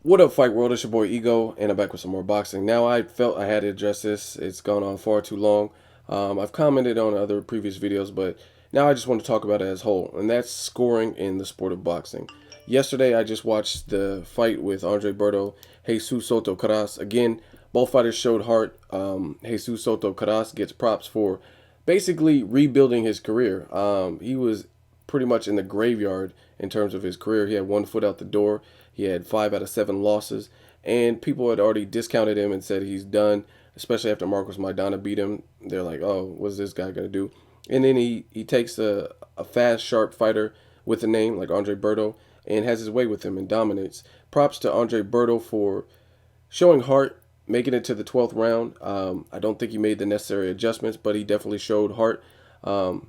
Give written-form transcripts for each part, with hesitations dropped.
What up, Fight World? It's your boy Ego, and I'm back with some more boxing. Now, I felt I had to address this. It's gone on far too long. I've commented on other previous videos, but now I just want to talk about it as whole, and that's scoring in the sport of boxing. Yesterday, I just watched the fight with Andre Berto, Jesus Soto Caras. Again, both fighters showed heart. Jesus Soto Caras gets props for basically rebuilding his career. He was pretty much in the graveyard in terms of his career. He had one foot out the door. He had 5 out of 7 losses, and people had already discounted him and said he's done. Especially after Marcos Maidana beat him, they're like, "Oh, what's this guy gonna do?" And then he takes a fast, sharp fighter with a name like Andre Berto and has his way with him and dominates. Props to Andre Berto for showing heart, making it to the 12th round. I don't think he made the necessary adjustments, but he definitely showed heart. Um,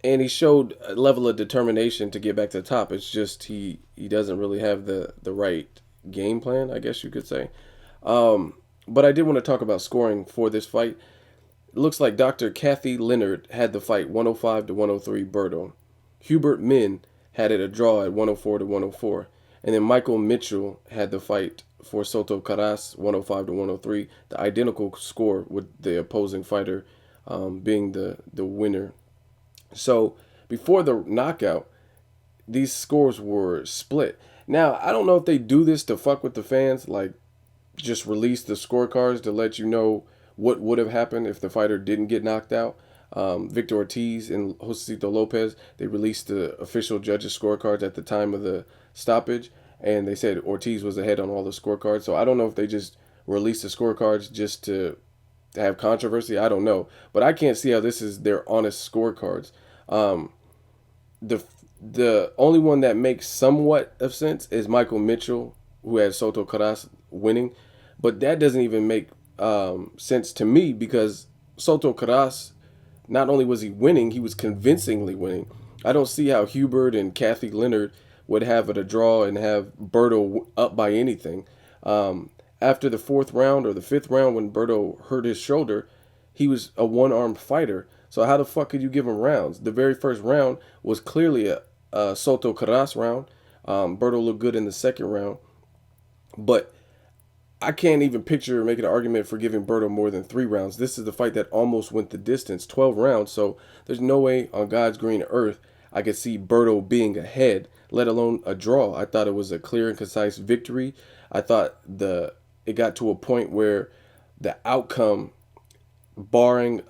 and he showed a level of determination to get back to the top. It's just he doesn't really have the right game plan, I guess you could say. But I did want to talk about scoring for this fight. It looks like Dr. Kathy Leonard had the fight 105 to 103 Berto. Hubert Min had it a draw at 104 to 104. And then Michael Mitchell had the fight for Soto Caras 105 to 103, the identical score with the opposing fighter being the winner. So before the knockout, these scores were split. Now, I don't know if they do this to fuck with the fans, like just release the scorecards to let you know what would have happened if the fighter didn't get knocked out. Victor Ortiz and Josecito Lopez, they released the official judges' scorecards at the time of the stoppage, and they said Ortiz was ahead on all the scorecards. So I don't know if they just released the scorecards just to have controversy. I don't know, but I can't see how this is their honest scorecards. Um, the the only one that makes somewhat of sense is Michael Mitchell, who had Soto Caras winning, but that doesn't even make sense to me because Soto Caras, not only was he winning, he was convincingly winning. I don't see how Hubert and Kathy Leonard would have it a draw and have Berto up by anything. After the fourth round or the fifth round, when Berto hurt his shoulder, he was a one-armed fighter. So how the fuck could you give him rounds? The very first round was clearly a Soto Caras round. Berto looked good in the second round, but I can't even picture making an argument for giving Berto more than 3 rounds. This is the fight that almost went the distance, 12 rounds. So there's no way on God's green earth I could see Berto being ahead, let alone a draw. I thought it was a clear and concise victory. I thought it got to a point where the outcome, barring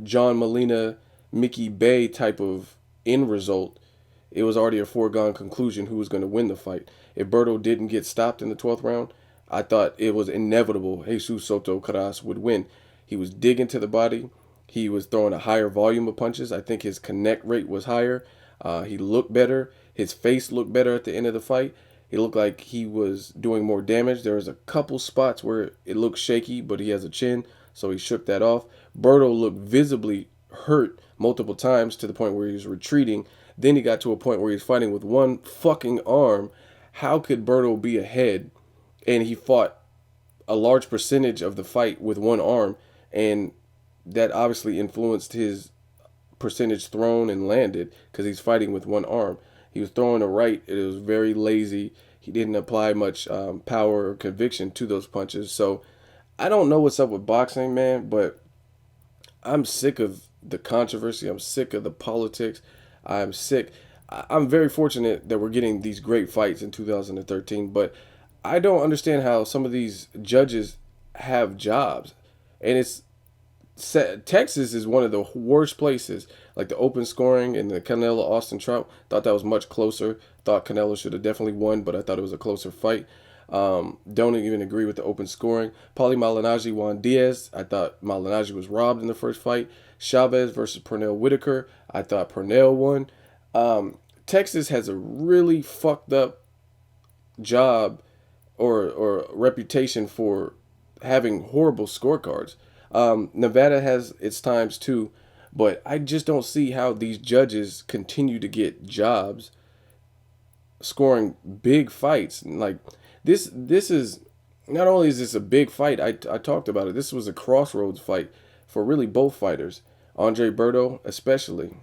John Molina, Mickey Bay type of end result, it was already a foregone conclusion who was going to win the fight. If Berto didn't get stopped in the 12th round, I thought it was inevitable Jesus Soto Caras would win. He was digging to the body. He was throwing a higher volume of punches. I think his connect rate was higher. He looked better. His face looked better at the end of the fight. He looked like he was doing more damage. There was a couple spots where it looked shaky, but he has a chin, so he shook that off. Berto looked visibly hurt multiple times to the point where he was retreating. Then he got to a point where he was fighting with one fucking arm. How could Berto be ahead? And he fought a large percentage of the fight with one arm, and that obviously influenced his percentage thrown and landed because he's fighting with one arm. He was throwing a right. It was very lazy. He didn't apply much power or conviction to those punches. So I don't know what's up with boxing, man, but I'm sick of the controversy. I'm sick of the politics. I'm sick. I'm very fortunate that we're getting these great fights in 2013, but I don't understand how some of these judges have jobs. And Texas is one of the worst places. Like the open scoring and the Canelo Austin Trout, thought that was much closer. Thought Canelo should have definitely won, but I thought it was a closer fight. Don't even agree with the open scoring. Paulie Malignaggi Juan Diaz. I thought Malignaggi was robbed in the first fight. Chavez versus Pernell Whitaker. I thought Pernell won. Texas has a really fucked up job or reputation for having horrible scorecards. Nevada has its times too, but I just don't see how these judges continue to get jobs scoring big fights. Like this is not only is this a big fight. I talked about it. This was a crossroads fight for really both fighters. Andre Berto especially,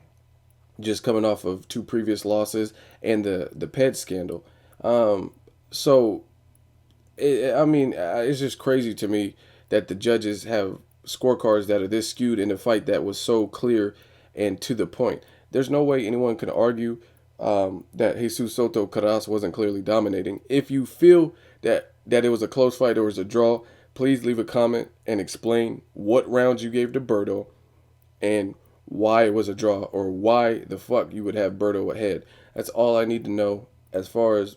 just coming off of 2 previous losses and the Ped scandal. So I mean, it's just crazy to me that the judges have scorecards that are this skewed in a fight that was so clear and to the point. There's no way anyone can argue that Jesus Soto Caras wasn't clearly dominating. If you feel that it was a close fight or was a draw, please leave a comment and explain what rounds you gave to Berto and why it was a draw or why the fuck you would have Berto ahead. That's all I need to know. As far as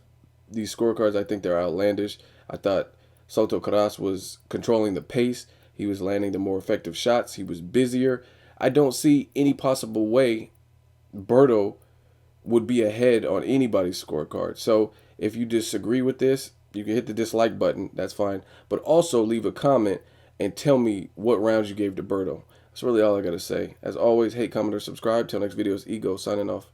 these scorecards, I think they're outlandish. I thought Soto Caras was controlling the pace. He was landing the more effective shots. He was busier. I don't see any possible way Berto would be ahead on anybody's scorecard. So if you disagree with this, you can hit the dislike button. That's fine. But also leave a comment and tell me what rounds you gave to Berto. That's really all I got to say. As always, hate, comment, or subscribe. Till next video, it's Ego signing off.